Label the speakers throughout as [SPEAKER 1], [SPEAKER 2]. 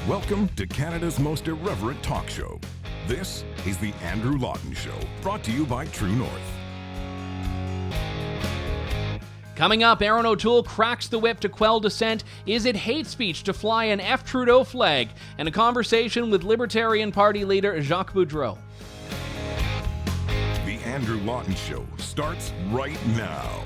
[SPEAKER 1] Welcome to Canada's most irreverent talk show. This is The Andrew Lawton Show, brought to you by True North.
[SPEAKER 2] Coming up, Erin O'Toole cracks the whip to quell dissent. Is it hate speech to fly an Trudeau flag? And a conversation with Libertarian Party leader Jacques Boudreau.
[SPEAKER 1] The Andrew Lawton Show starts right now.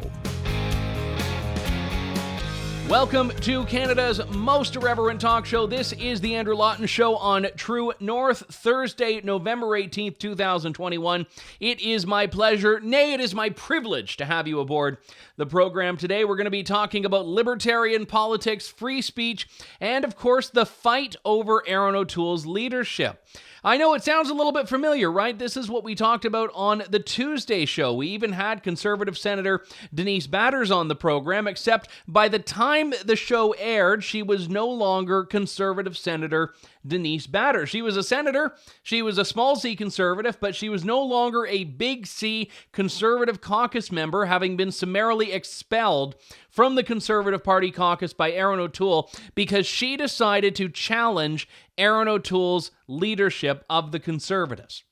[SPEAKER 2] Welcome to Canada's most irreverent talk show. This is the Andrew Lawton Show on True North, Thursday, November 18th, 2021. It is my pleasure, nay, it is my privilege to have you aboard the program today. We're going to be talking about libertarian politics, free speech, and of course, the fight over Erin O'Toole's leadership. I know it sounds a little bit familiar, right? This is what we talked about on the Tuesday show. We even had Conservative Senator Denise Batters on the program, except by the time the show aired, she was no longer Conservative Senator Denise Batters. She was a senator, she was a small c Conservative, but she was no longer a big C Conservative caucus member, having been summarily expelled from the Conservative Party caucus by Erin O'Toole because she decided to challenge Erin O'Toole's leadership of the Conservatives.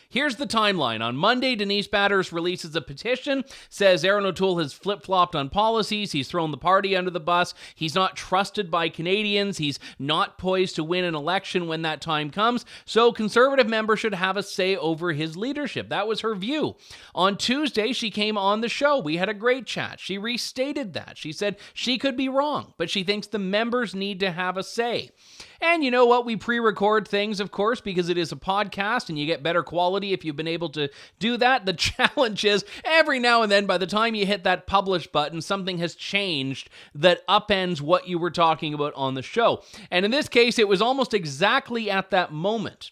[SPEAKER 2] Here's the timeline. On Monday, Denise Batters releases a petition, says Erin O'Toole has flip-flopped on policies, he's thrown the party under the bus, he's not trusted by Canadians, he's not poised to win an election when that time comes, so Conservative members should have a say over his leadership. That was her view. On Tuesday, she came on the show. We had a great chat. She restated that. She said she could be wrong, but she thinks the members need to have a say. And you know what? We pre-record things, of course, because it is a podcast and you get better quality if you've been able to do that. The challenge is every now and then, by the time you hit that publish button, something has changed that upends what you were talking about on the show. And in this case, it was almost exactly at that moment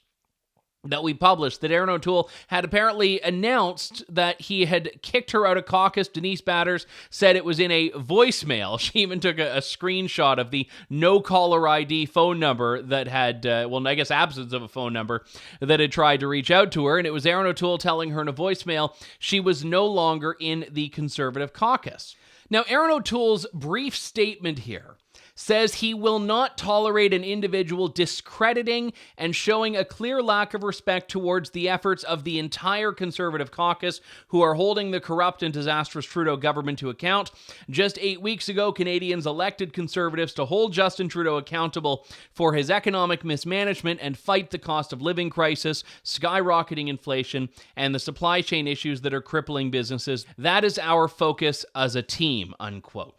[SPEAKER 2] that we published that Erin O'Toole had apparently announced that he had kicked her out of caucus. Denise Batters said it was in a voicemail. She even took a screenshot of the no caller ID phone number that had, absence of a phone number that had tried to reach out to her. And it was Erin O'Toole telling her in a voicemail she was no longer in the Conservative caucus. Now, Erin O'Toole's brief statement here says he will not tolerate an individual discrediting and showing a clear lack of respect towards the efforts of the entire Conservative caucus who are holding the corrupt and disastrous Trudeau government to account. Just 8 weeks ago, Canadians elected Conservatives to hold Justin Trudeau accountable for his economic mismanagement and fight the cost of living crisis, skyrocketing inflation, and the supply chain issues that are crippling businesses. That is our focus as a team, unquote.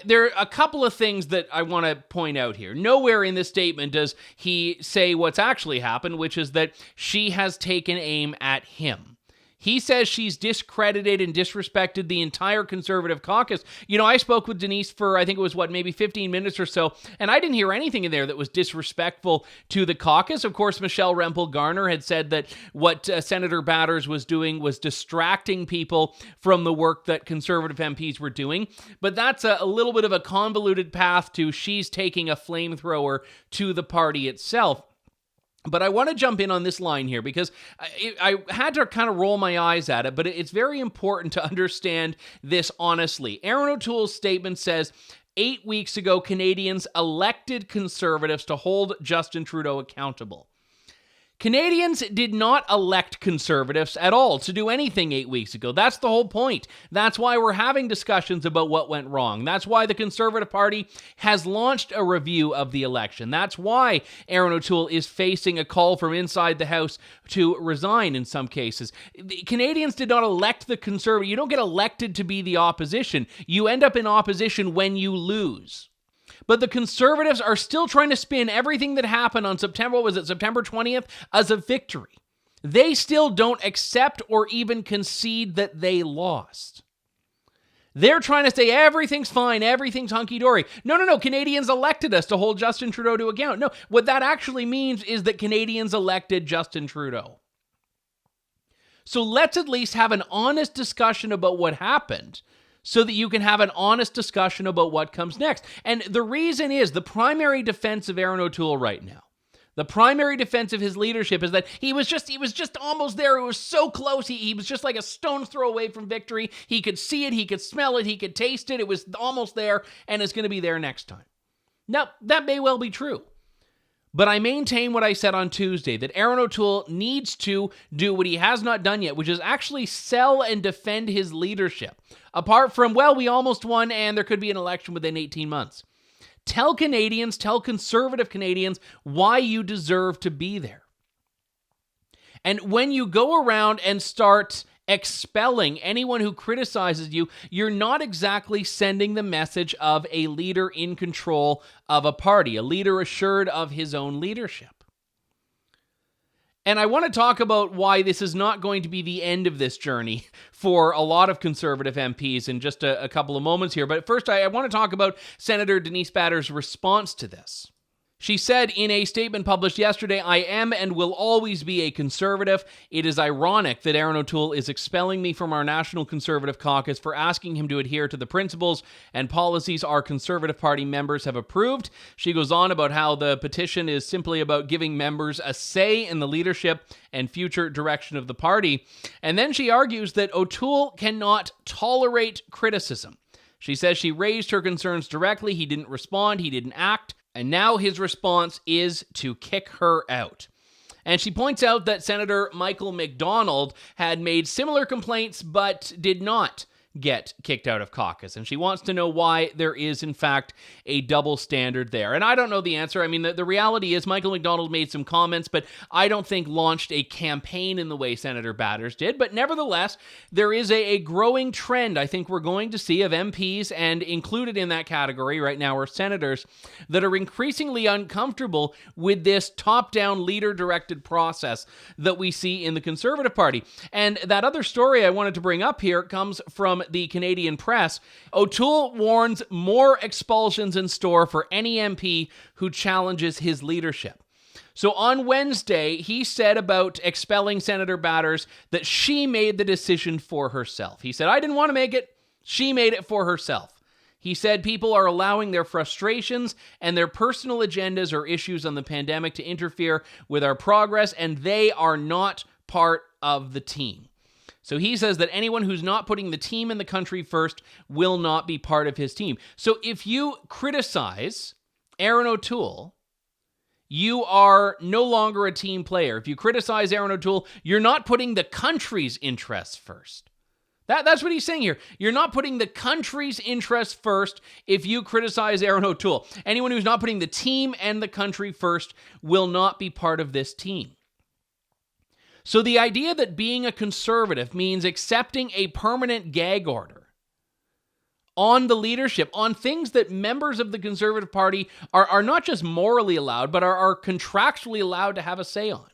[SPEAKER 2] There are a couple of things that I want to point out here. Nowhere in this statement does he say what's actually happened, which is that she has taken aim at him. He says she's discredited and disrespected the entire Conservative caucus. You know, I spoke with Denise for, I think it was, maybe 15 minutes or so, and I didn't hear anything in there that was disrespectful to the caucus. Of course, Michelle Rempel-Garner had said that what Senator Batters was doing was distracting people from the work that Conservative MPs were doing, but that's a little bit of a convoluted path to she's taking a flamethrower to the party itself. But I want to jump in on this line here because I had to kind of roll my eyes at it, but it's very important to understand this honestly. Erin O'Toole's statement says, 8 weeks ago, Canadians elected Conservatives to hold Justin Trudeau accountable. Canadians did not elect Conservatives at all to do anything 8 weeks ago. That's the whole point. That's why we're having discussions about what went wrong. That's why the Conservative Party has launched a review of the election. That's why Erin O'Toole is facing a call from inside the House to resign in some cases. The Canadians did not elect the Conservative. You don't get elected to be the opposition. You end up in opposition when you lose. But the Conservatives are still trying to spin everything that happened on September 20th, as a victory. They still don't accept or even concede that they lost. They're trying to say everything's fine, everything's hunky-dory. No, Canadians elected us to hold Justin Trudeau to account. No, what that actually means is that Canadians elected Justin Trudeau. So let's at least have an honest discussion about what happened, so that you can have an honest discussion about what comes next. And the reason is the primary defense of Erin O'Toole right now. The primary defense of his leadership is that he was just almost there. It was so close. He was just like a stone's throw away from victory. He could see it. He could smell it. He could taste it. It was almost there, and it's going to be there next time. Now, that may well be true. But I maintain what I said on Tuesday, that Erin O'Toole needs to do what he has not done yet, which is actually sell and defend his leadership. Apart from, well, we almost won and there could be an election within 18 months. Tell Canadians, tell conservative Canadians why you deserve to be there. And when you go around and start expelling anyone who criticizes you, you're not exactly sending the message of a leader in control of a party, a leader assured of his own leadership. And I want to talk about why this is not going to be the end of this journey for a lot of conservative MPs in just a couple of moments here. But first, I want to talk about Senator Denise Batters' response to this. She said in a statement published yesterday, "I am and will always be a conservative. It is ironic that Erin O'Toole is expelling me from our National Conservative Caucus for asking him to adhere to the principles and policies our Conservative Party members have approved." She goes on about how the petition is simply about giving members a say in the leadership and future direction of the party. And then she argues that O'Toole cannot tolerate criticism. She says she raised her concerns directly. He didn't respond. He didn't act. And now his response is to kick her out. And she points out that Senator Michael McDonald had made similar complaints but did not get kicked out of caucus. And she wants to know why there is, in fact, a double standard there. And I don't know the answer. I mean, the reality is Michael McDonald made some comments, but I don't think launched a campaign in the way Senator Batters did. But nevertheless, there is a growing trend I think we're going to see of MPs, and included in that category right now are senators, that are increasingly uncomfortable with this top-down leader-directed process that we see in the Conservative Party. And that other story I wanted to bring up here comes from the Canadian press. O'Toole warns more expulsions in store for any MP who challenges his leadership. So on Wednesday, he said about expelling Senator Batters that she made the decision for herself. He said, "I didn't want to make it. She made it for herself." He said people are allowing their frustrations and their personal agendas or issues on the pandemic to interfere with our progress, and they are not part of the team. So he says that anyone who's not putting the team and the country first will not be part of his team. So if you criticize Erin O'Toole, you are no longer a team player. If you criticize Erin O'Toole, you're not putting the country's interests first. That's what he's saying here. You're not putting the country's interests first if you criticize Erin O'Toole. Anyone who's not putting the team and the country first will not be part of this team. So the idea that being a conservative means accepting a permanent gag order on the leadership, on things that members of the Conservative Party are not just morally allowed, but are contractually allowed to have a say on.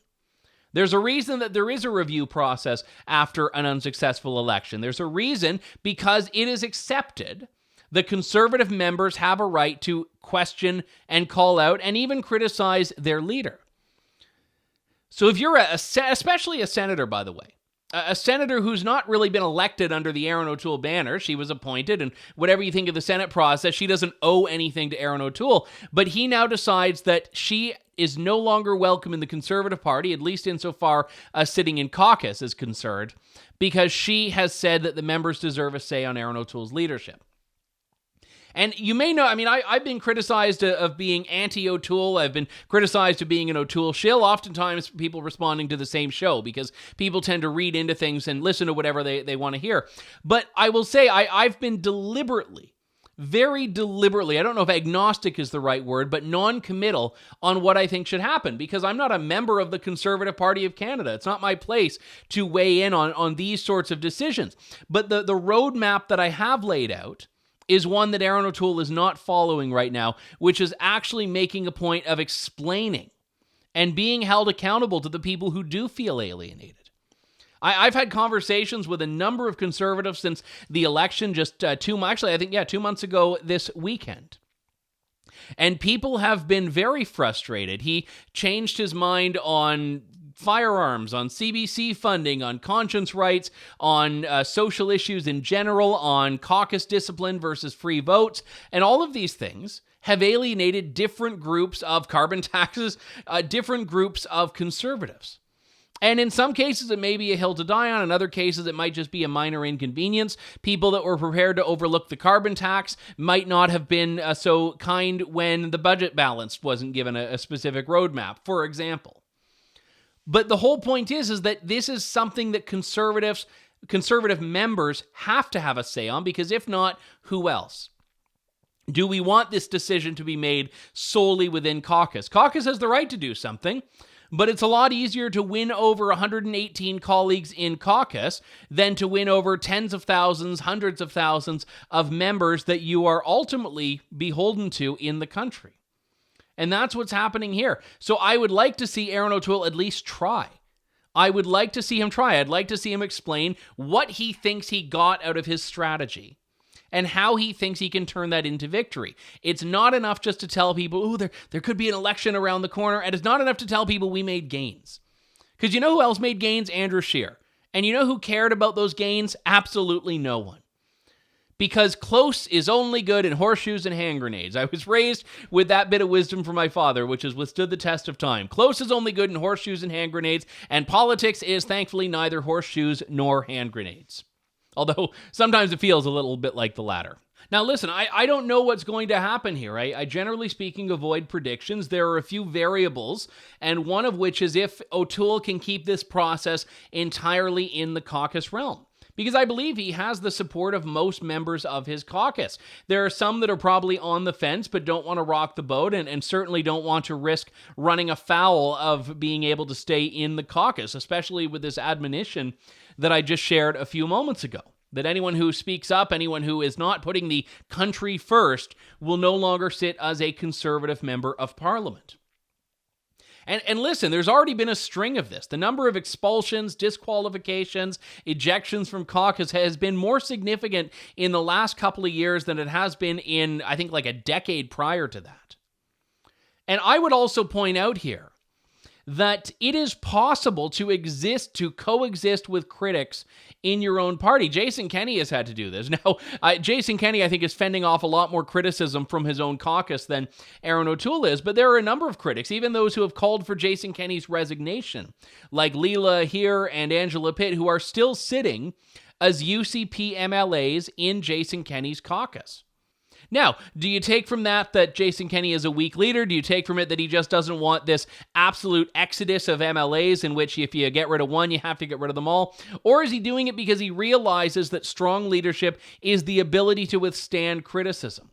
[SPEAKER 2] There's a reason that there is a review process after an unsuccessful election. There's a reason because it is accepted that Conservative members have a right to question and call out and even criticize their leader. So if you're especially a senator, by the way, a senator who's not really been elected under the Erin O'Toole banner, she was appointed, and whatever you think of the Senate process, she doesn't owe anything to Erin O'Toole, but he now decides that she is no longer welcome in the Conservative Party, at least insofar as sitting in caucus is concerned, because she has said that the members deserve a say on Erin O'Toole's leadership. And you may know, I mean, I've been criticized of being anti-O'Toole. I've been criticized of being an O'Toole shill, oftentimes people responding to the same show, because people tend to read into things and listen to whatever they want to hear. But I will say I've been deliberately, very deliberately, I don't know if agnostic is the right word, but non-committal on what I think should happen, because I'm not a member of the Conservative Party of Canada. It's not my place to weigh in on these sorts of decisions. But the roadmap that I have laid out is one that Erin O'Toole is not following right now, which is actually making a point of explaining and being held accountable to the people who do feel alienated. I've had conversations with a number of conservatives since the election, just 2 months ago this weekend. And people have been very frustrated. He changed his mind on firearms, on CBC funding, on conscience rights, on social issues in general, on caucus discipline versus free votes, and all of these things have alienated different groups of carbon taxes, different groups of conservatives. And in some cases, it may be a hill to die on. In other cases, it might just be a minor inconvenience. People that were prepared to overlook the carbon tax might not have been so kind when the budget balance wasn't given a specific roadmap, for example. But the whole point is that this is something that conservative members have to have a say on, because if not, who else? Do we want this decision to be made solely within caucus? Caucus has the right to do something, but it's a lot easier to win over 118 colleagues in caucus than to win over tens of thousands, hundreds of thousands of members that you are ultimately beholden to in the country. And that's what's happening here. So I would like to see Erin O'Toole at least try. I would like to see him try. I'd like to see him explain what he thinks he got out of his strategy and how he thinks he can turn that into victory. It's not enough just to tell people, oh, there could be an election around the corner, and it's not enough to tell people we made gains. Because you know who else made gains? Andrew Scheer. And you know who cared about those gains? Absolutely no one. Because close is only good in horseshoes and hand grenades. I was raised with that bit of wisdom from my father, which has withstood the test of time. Close is only good in horseshoes and hand grenades, and politics is thankfully neither horseshoes nor hand grenades. Although sometimes it feels a little bit like the latter. Now listen, I don't know what's going to happen here. I generally speaking avoid predictions. There are a few variables, and one of which is if O'Toole can keep this process entirely in the caucus realm. Because I believe he has the support of most members of his caucus. There are some that are probably on the fence but don't want to rock the boat and certainly don't want to risk running afoul of being able to stay in the caucus, especially with this admonition that I just shared a few moments ago. That anyone who speaks up, anyone who is not putting the country first, will no longer sit as a conservative member of parliament. And listen, there's already been a string of this. The number of expulsions, disqualifications, ejections from caucus has been more significant in the last couple of years than it has been in, I think, like a decade prior to that. And I would also point out here that it is possible to coexist with critics in your own party. Jason Kenney has had to do this. Now, Jason Kenney, I think, is fending off a lot more criticism from his own caucus than Erin O'Toole is, but there are a number of critics, even those who have called for Jason Kenney's resignation, like Leela here and Angela Pitt, who are still sitting as UCP MLAs in Jason Kenney's caucus. Now, do you take from that Jason Kenney is a weak leader? Do you take from it that he just doesn't want this absolute exodus of MLAs in which if you get rid of one, you have to get rid of them all? Or is he doing it because he realizes that strong leadership is the ability to withstand criticism?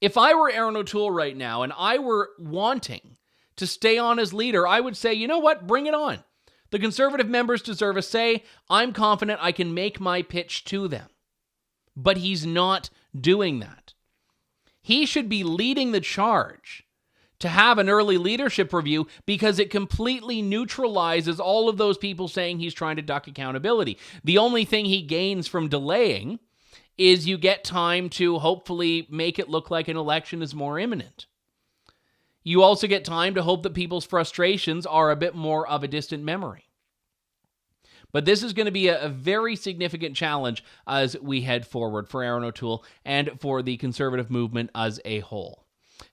[SPEAKER 2] If I were Erin O'Toole right now and I were wanting to stay on as leader, I would say, you know what? Bring it on. The Conservative members deserve a say. I'm confident I can make my pitch to them. But he's not doing that. He should be leading the charge to have an early leadership review because it completely neutralizes all of those people saying he's trying to duck accountability. The only thing he gains from delaying is you get time to hopefully make it look like an election is more imminent. You also get time to hope that people's frustrations are a bit more of a distant memory. But this is going to be a very significant challenge as we head forward for Erin O'Toole and for the Conservative movement as a whole.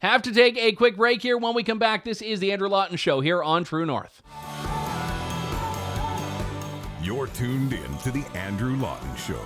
[SPEAKER 2] Have to take a quick break here. When we come back, this is the Andrew Lawton Show here on True North.
[SPEAKER 1] You're tuned in to the Andrew Lawton Show.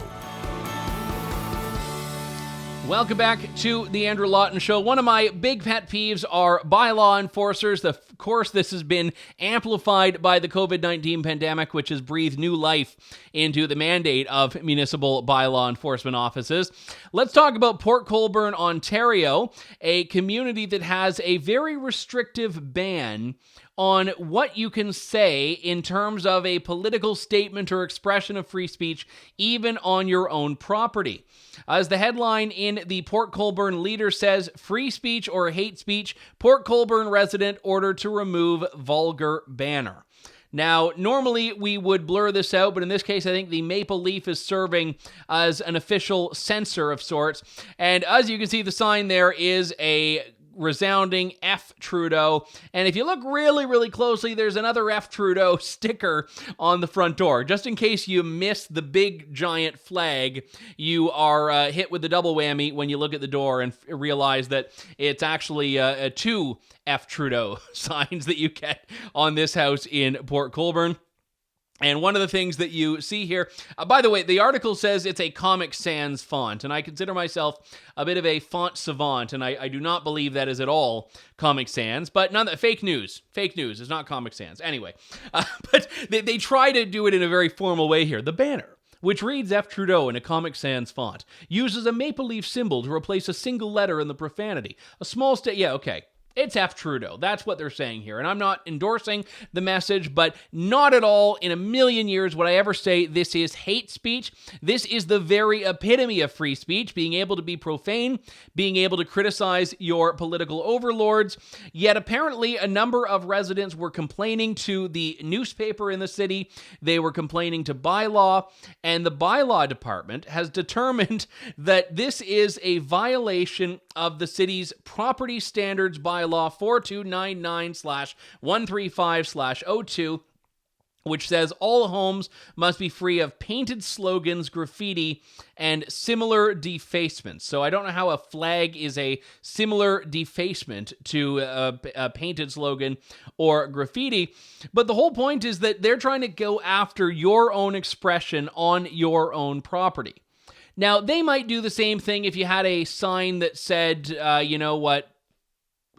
[SPEAKER 2] Welcome back to the Andrew Lawton Show. One of my big pet peeves are bylaw enforcers. Of course, this has been amplified by the COVID-19 pandemic, which has breathed new life into the mandate of municipal bylaw enforcement offices. Let's talk about Port Colborne, Ontario, a community that has a very restrictive ban on what you can say in terms of a political statement or expression of free speech, even on your own property. As the headline in the Port Colborne Leader says, free speech or hate speech, Port Colborne resident ordered to remove vulgar banner. Now, normally we would blur this out, but in this case, I think the Maple Leaf is serving as an official censor of sorts. And as you can see, the sign there is a resounding F Trudeau. And if you look really, really closely, there's another F Trudeau sticker on the front door. Just in case you miss the big giant flag, you are hit with the double whammy when you look at the door and realize that it's actually two F Trudeau signs that you get on this house in Port Colborne. And one of the things that you see here, by the way, the article says it's a Comic Sans font, and I consider myself a bit of a font savant, and I do not believe that is at all Comic Sans, but fake news. Fake news is not Comic Sans. Anyway, but they try to do it in a very formal way here. The banner, which reads F. Trudeau in a Comic Sans font, uses a maple leaf symbol to replace a single letter in the profanity. A small yeah, okay. It's F. Trudeau. That's what they're saying here. And I'm not endorsing the message, but not at all in a million years would I ever say this is hate speech. This is the very epitome of free speech, being able to be profane, being able to criticize your political overlords. Yet apparently a number of residents were complaining to the newspaper in the city. They were complaining to bylaw, and the bylaw department has determined that this is a violation of the city's property standards bylaw 4299/135/02, which says all homes must be free of painted slogans, graffiti, and similar defacements. So I don't know how a flag is a similar defacement to a painted slogan or graffiti, but the whole point is that they're trying to go after your own expression on your own property. Now, they might do the same thing if you had a sign that said, you know what,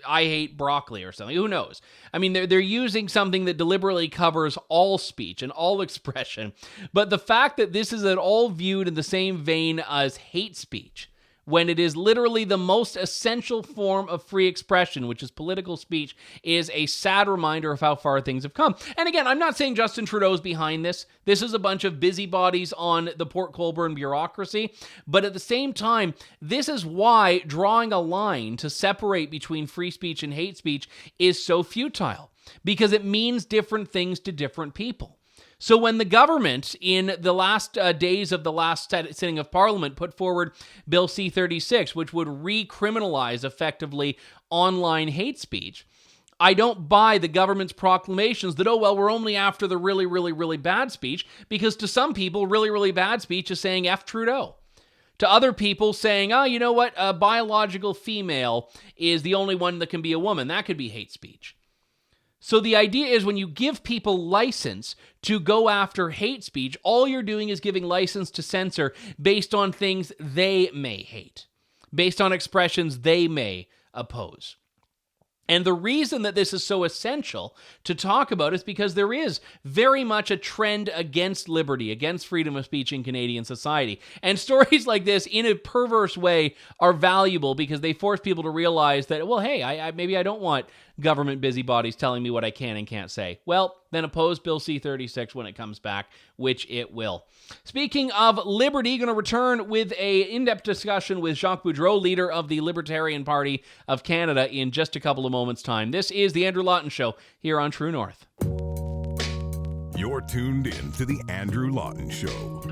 [SPEAKER 2] I hate broccoli or something. Who knows? I mean, they're using something that deliberately covers all speech and all expression. But the fact that this is at all viewed in the same vein as hate speech, when it is literally the most essential form of free expression, which is political speech, is a sad reminder of how far things have come. And again, I'm not saying Justin Trudeau's behind this. This is a bunch of busybodies on the Port Colborne bureaucracy. But at the same time, this is why drawing a line to separate between free speech and hate speech is so futile, because it means different things to different people. So when the government, in the last days of the last sitting of Parliament, put forward Bill C-36, which would recriminalize effectively online hate speech, I don't buy the government's proclamations that, oh, well, we're only after the really, really, really bad speech, because to some people, really, really bad speech is saying F. Trudeau. To other people saying, oh, you know what, a biological female is the only one that can be a woman. That could be hate speech. So the idea is when you give people license to go after hate speech, all you're doing is giving license to censor based on things they may hate, based on expressions they may oppose. And the reason that this is so essential to talk about is because there is very much a trend against liberty, against freedom of speech in Canadian society. And stories like this, in a perverse way, are valuable because they force people to realize that, well, hey, maybe I don't want government busybodies telling me what I can and can't say. Well, then oppose Bill C-36 when it comes back, which it will. Speaking of liberty, going to return with a in-depth discussion with Jacques Boudreau, leader of the Libertarian Party of Canada, in just a couple of moments' time. This is the Andrew Lawton Show here on True North.
[SPEAKER 1] You're tuned in to the Andrew Lawton Show.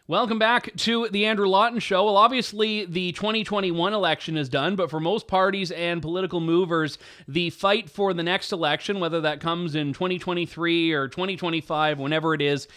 [SPEAKER 2] Welcome back to the Andrew Lawton Show. Well, obviously, the 2021 election is done, but for most parties and political movers, the fight for the next election, whether that comes in 2023 or 2025, whenever it is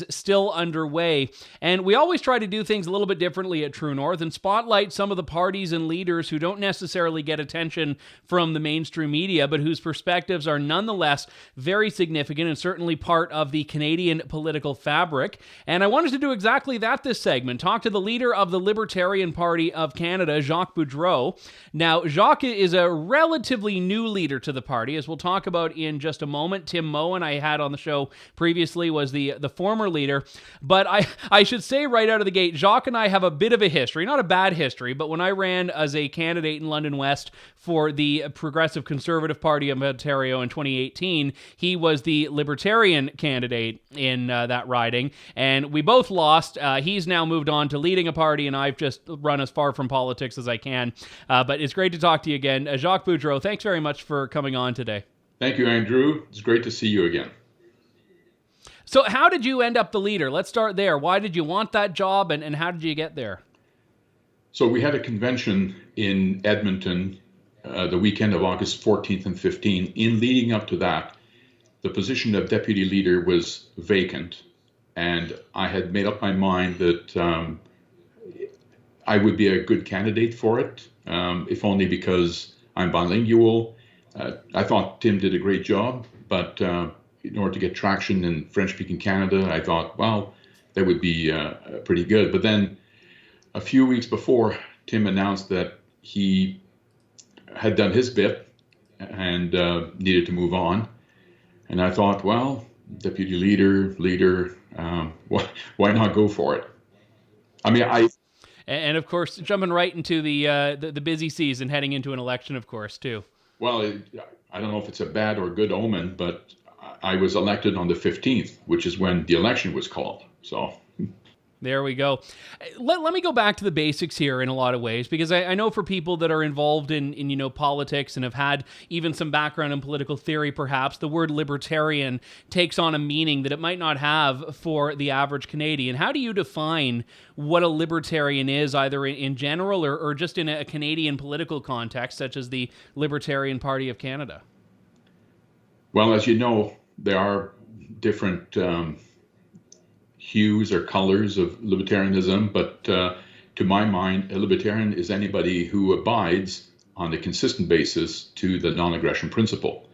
[SPEAKER 2] still underway. And we always try to do things a little bit differently at True North and spotlight some of the parties and leaders who don't necessarily get attention from the mainstream media, but whose perspectives are nonetheless very significant and certainly part of the Canadian political fabric. And I wanted to do exactly that this segment. Talk to the leader of the Libertarian Party of Canada, Jacques Boudreau. Now, Jacques is a relatively new leader to the party, as we'll talk about in just a moment. Tim Moen, I had on the show previously, was the former leader. But I should say right out of the gate, Jacques and I have a bit of a history, not a bad history, but when I ran as a candidate in London West for the Progressive Conservative Party of Ontario in 2018, he was the Libertarian candidate in that riding, and we both lost. He's now moved on to leading a party, and I've just run as far from politics as I can. But it's great to talk to you again. Jacques Boudreau, thanks very much for coming on today.
[SPEAKER 3] Thank you, Andrew. It's great to see you again.
[SPEAKER 2] So how did you end up the leader? Let's start there. Why did you want that job, and how did you get there?
[SPEAKER 3] So we had a convention in Edmonton the weekend of August 14th and 15th. In leading up to that, the position of deputy leader was vacant. And I had made up my mind that I would be a good candidate for it, if only because I'm bilingual. I thought Tim did a great job, but in order to get traction in French-speaking Canada, I thought, well, that would be pretty good. But then a few weeks before, Tim announced that he had done his bit and needed to move on. And I thought, well, deputy leader, why not go for it? I mean,
[SPEAKER 2] And of course, jumping right into the busy season, heading into an election, of course, too.
[SPEAKER 3] Well, I don't know if it's a bad or good omen, but I was elected on the 15th, which is when the election was called. So
[SPEAKER 2] there we go. Let me go back to the basics here in a lot of ways, because I know for people that are involved in politics and have had even some background in political theory, perhaps, the word libertarian takes on a meaning that it might not have for the average Canadian. How do you define what a libertarian is, either in general or just in a Canadian political context, such as the Libertarian Party of Canada?
[SPEAKER 3] Well, as you know, there are different hues or colors of libertarianism, but to my mind, a libertarian is anybody who abides on a consistent basis to the non-aggression principle.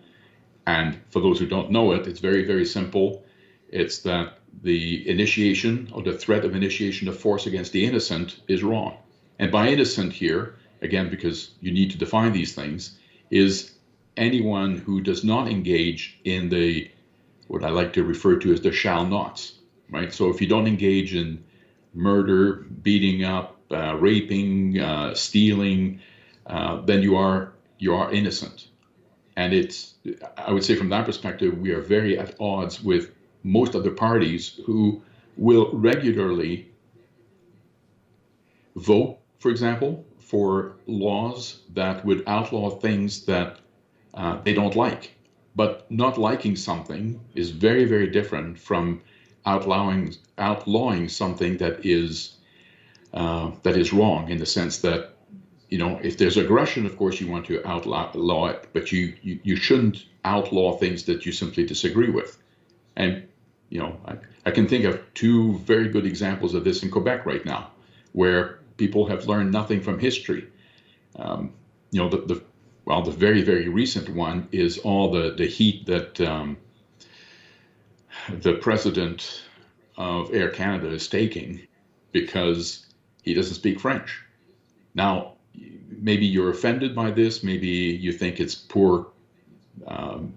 [SPEAKER 3] And for those who don't know it, it's very, very simple. It's that the initiation or the threat of initiation of force against the innocent is wrong. And by innocent here, again, because you need to define these things, is anyone who does not engage in the, what I like to refer to as the shall nots. Right. So if you don't engage in murder, beating up, raping, stealing, then you are innocent. And I would say from that perspective, we are very at odds with most other parties who will regularly vote, for example, for laws that would outlaw things that they don't like. But not liking something is very, very different from outlawing something that is wrong, in the sense that, if there's aggression, of course you want to outlaw it, but you shouldn't outlaw things that you simply disagree with. And I can think of two very good examples of this in Quebec right now, where people have learned nothing from history. The very, very recent one is all the heat that the president of Air Canada is taking because he doesn't speak French. Now, maybe you're offended by this. Maybe you think it's poor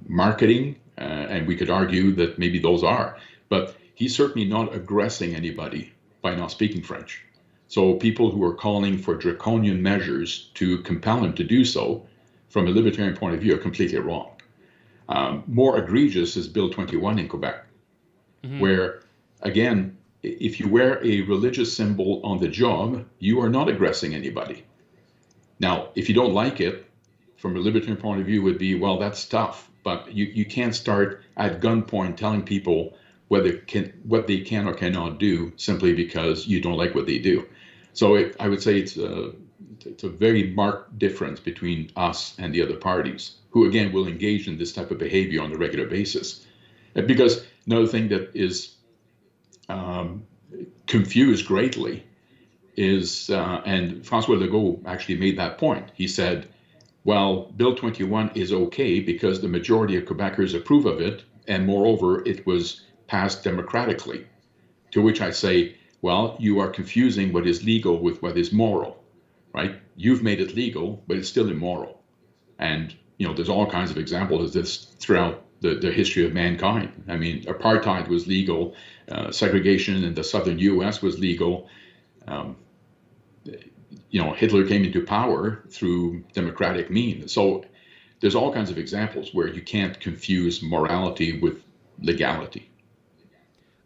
[SPEAKER 3] marketing, and we could argue that maybe those are. But he's certainly not aggressing anybody by not speaking French. So people who are calling for draconian measures to compel him to do so, from a libertarian point of view, are completely wrong. More egregious is Bill 21 in Quebec, where, again, if you wear a religious symbol on the job, you are not aggressing anybody. Now, if you don't like it, from a libertarian point of view, would be, well, that's tough, but you can't start at gunpoint telling people what they can or cannot do simply because you don't like what they do. So I would say it's a very marked difference between us and the other parties, who, again, will engage in this type of behavior on a regular basis. Because another thing that is confused greatly is, and François Legault actually made that point. He said, well, Bill 21 is okay because the majority of Quebecers approve of it, and moreover, it was passed democratically. To which I say, well, you are confusing what is legal with what is moral, right? You've made it legal, but it's still immoral. And, there's all kinds of examples of this throughout the history of mankind. I mean, apartheid was legal, segregation in the southern U.S. was legal. Hitler came into power through democratic means. So there's all kinds of examples where you can't confuse morality with legality.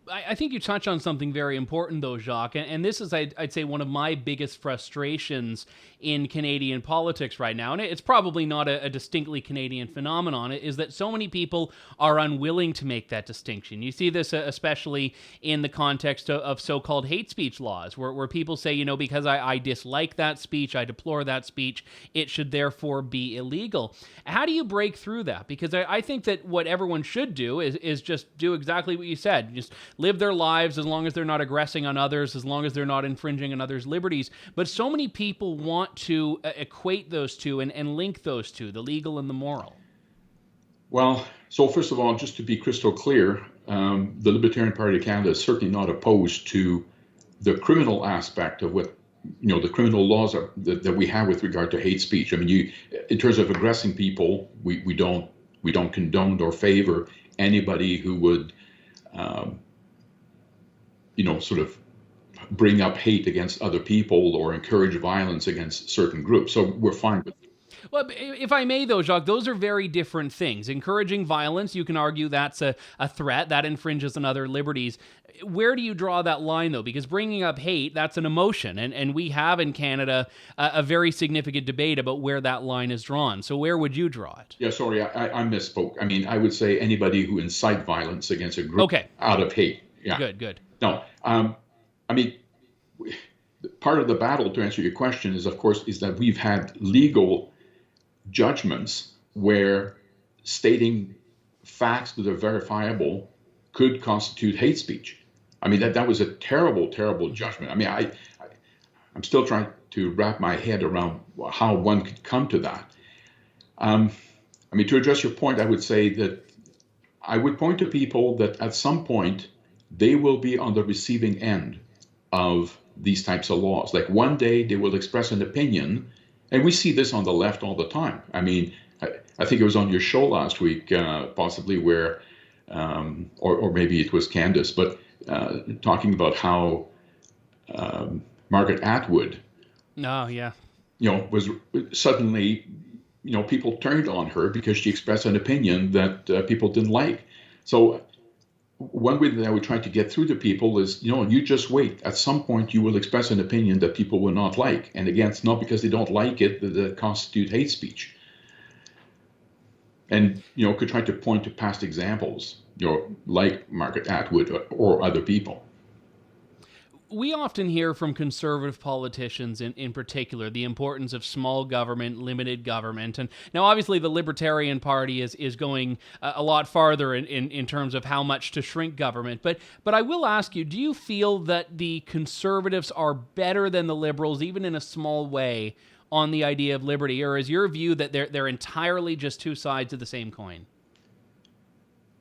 [SPEAKER 2] I think you touch on something very important, though, Jacques, and this is, I'd say, one of my biggest frustrations in Canadian politics right now, and it's probably not a distinctly Canadian phenomenon, is that so many people are unwilling to make that distinction. You see this especially in the context of so-called hate speech laws, where people say, because I dislike that speech, I deplore that speech, it should therefore be illegal. How do you break through that? Because I think that what everyone should do is just do exactly what you said, just live their lives as long as they're not aggressing on others, as long as they're not infringing on others' liberties. But so many people want to equate those two and link those two, the legal and the moral.
[SPEAKER 3] Well, so first of all, just to be crystal clear, the Libertarian Party of Canada is certainly not opposed to the criminal aspect of what, the criminal laws that we have with regard to hate speech. I mean, in terms of aggressing people, we don't condone or favor anybody who would, sort of bring up hate against other people or encourage violence against certain groups. So we're fine with it.
[SPEAKER 2] Well, if I may, though, Jacques, those are very different things. Encouraging violence, you can argue that's a threat, that infringes on other liberties. Where do you draw that line, though? Because bringing up hate, that's an emotion, and we have in Canada a very significant debate about where that line is drawn. So where would you draw it?
[SPEAKER 3] Yeah, sorry, I misspoke. I mean, I would say anybody who incite violence against a group out of hate. Yeah.
[SPEAKER 2] Good.
[SPEAKER 3] No, I mean, part of the battle, to answer your question, is, of course, is that we've had legal judgments where stating facts that are verifiable could constitute hate speech. I mean, that was a terrible, terrible judgment. I mean, I'm still trying to wrap my head around how one could come to that. I mean, to address your point, I would say that I would point to people that at some point they will be on the receiving end of these types of laws. Like one day they will express an opinion. And we see this on the left all the time. I mean, I think it was on your show last week, possibly where, or maybe it was Candace, but talking about how Margaret Atwood, was suddenly, people turned on her because she expressed an opinion that people didn't like. So one way that I would try to get through to people is, you just wait. At some point, you will express an opinion that people will not like. And again, it's not because they don't like it that constitute hate speech. And, could try to point to past examples, like Margaret Atwood or other people.
[SPEAKER 2] We often hear from conservative politicians in particular the importance of small government, limited government. And now, obviously, the Libertarian Party is going a lot farther in terms of how much to shrink government. But I will ask you, do you feel that the Conservatives are better than the Liberals, even in a small way, on the idea of liberty? Or is your view that they're entirely just two sides of the same coin?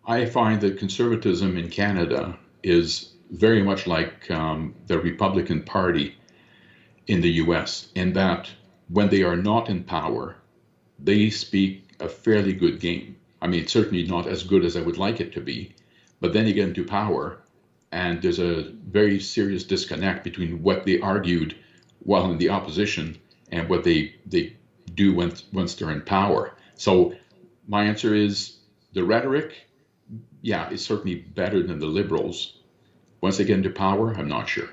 [SPEAKER 3] I find that conservatism in Canada is very much like the Republican Party in the US, in that when they are not in power, they speak a fairly good game. I mean, it's certainly not as good as I would like it to be, but then you get into power, and there's a very serious disconnect between what they argued while in the opposition and what they do once they're in power. So my answer is the rhetoric, is certainly better than the Liberals. Once they get into power, I'm not sure.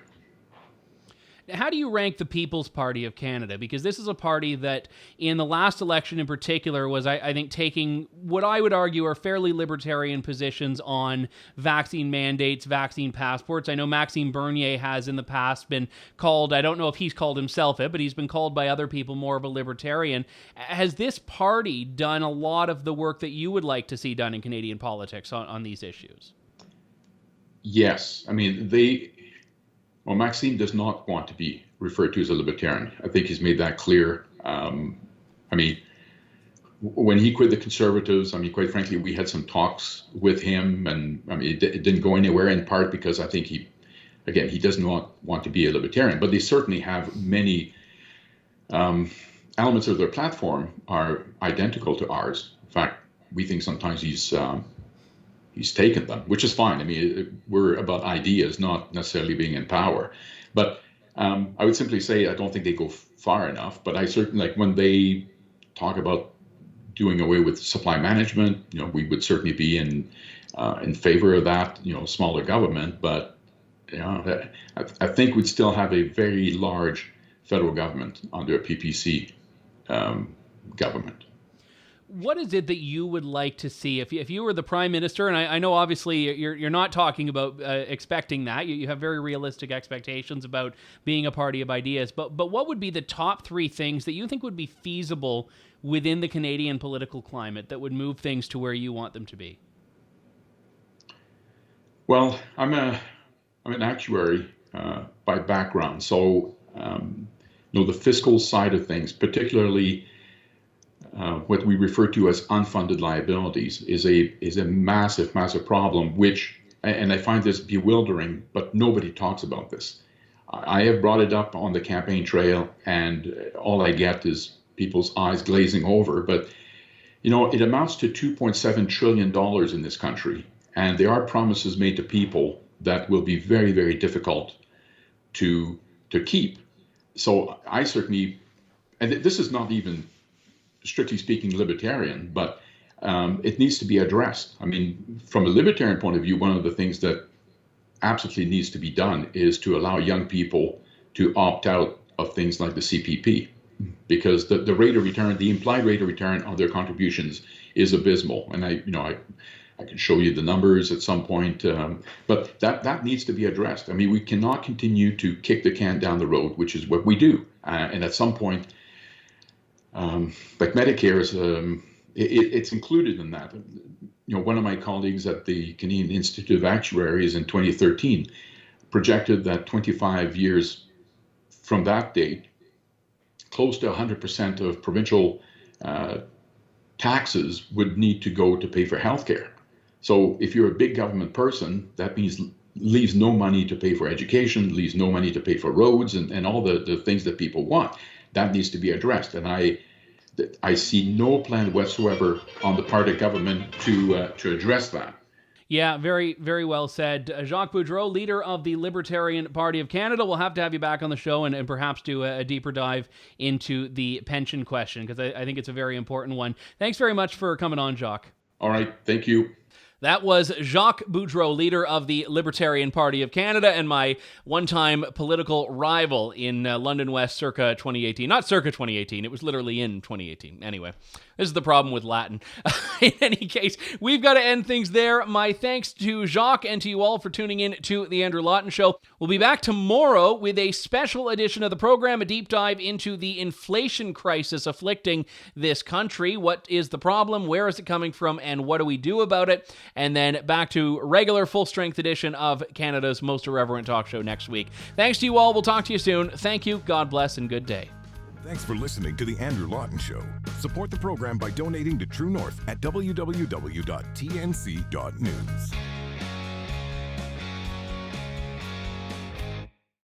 [SPEAKER 2] How do you rank the People's Party of Canada? Because this is a party that, in the last election in particular, was, I think, taking what I would argue are fairly libertarian positions on vaccine mandates, vaccine passports. I know Maxime Bernier has in the past been called, I don't know if he's called himself it, but he's been called by other people more of a libertarian. Has this party done a lot of the work that you would like to see done in Canadian politics on these issues?
[SPEAKER 3] Yes. I mean, Maxime does not want to be referred to as a libertarian. I think he's made that clear. I mean, when he quit the Conservatives, I mean, quite frankly, we had some talks with him, and I mean, it didn't go anywhere, in part because I think he does not want to be a libertarian, but they certainly have many elements of their platform are identical to ours. In fact, we think sometimes he's taken them, which is fine. I mean, we're about ideas, not necessarily being in power. But I would simply say I don't think they go far enough. But I certainly, like when they talk about doing away with supply management, we would certainly be in favor of that. Smaller government, but I think we'd still have a very large federal government under a PPC government.
[SPEAKER 2] What is it that you would like to see if you were the Prime Minister? And I know obviously you're not talking about expecting that. You have very realistic expectations about being a party of ideas. But what would be the top three things that you think would be feasible within the Canadian political climate that would move things to where you want them to be?
[SPEAKER 3] Well, I'm an actuary by background, so the fiscal side of things, particularly what we refer to as unfunded liabilities is a massive, massive problem, and I find this bewildering, but nobody talks about this. I have brought it up on the campaign trail, and all I get is people's eyes glazing over. But, it amounts to $2.7 trillion in this country, and there are promises made to people that will be very, very difficult to keep. So I certainly, and this is not even strictly speaking libertarian, but it needs to be addressed. I mean, from a libertarian point of view, one of the things that absolutely needs to be done is to allow young people to opt out of things like the CPP, because the rate of return, the implied rate of return on their contributions is abysmal. And I can show you the numbers at some point, but that needs to be addressed. I mean, we cannot continue to kick the can down the road, which is what we do. And at some point, like Medicare is, it's included in that. One of my colleagues at the Canadian Institute of Actuaries in 2013 projected that 25 years from that date, close to 100% of provincial taxes would need to go to pay for healthcare. So if you're a big government person, that means leaves no money to pay for education, leaves no money to pay for roads and all the things that people want. That needs to be addressed. And I see no plan whatsoever on the part of government to address that.
[SPEAKER 2] Yeah, very, very well said. Jacques Boudreau, leader of the Libertarian Party of Canada. We'll have to have you back on the show and perhaps do a deeper dive into the pension question, because I think it's a very important one. Thanks very much for coming on, Jacques.
[SPEAKER 3] All right, thank you.
[SPEAKER 2] That was Jacques Boudreau, leader of the Libertarian Party of Canada and my one-time political rival in London West circa 2018. Not circa 2018, it was literally in 2018. Anyway, this is the problem with Latin. In any case, we've got to end things there. My thanks to Jacques and to you all for tuning in to The Andrew Lawton Show. We'll be back tomorrow with a special edition of the program, a deep dive into the inflation crisis afflicting this country. What is the problem? Where is it coming from? And what do we do about it? And then back to regular full-strength edition of Canada's most irreverent talk show next week. Thanks to you all. We'll talk to you soon. Thank you. God bless and good day.
[SPEAKER 1] Thanks for listening to The Andrew Lawton Show. Support the program by donating to True North at www.tnc.news.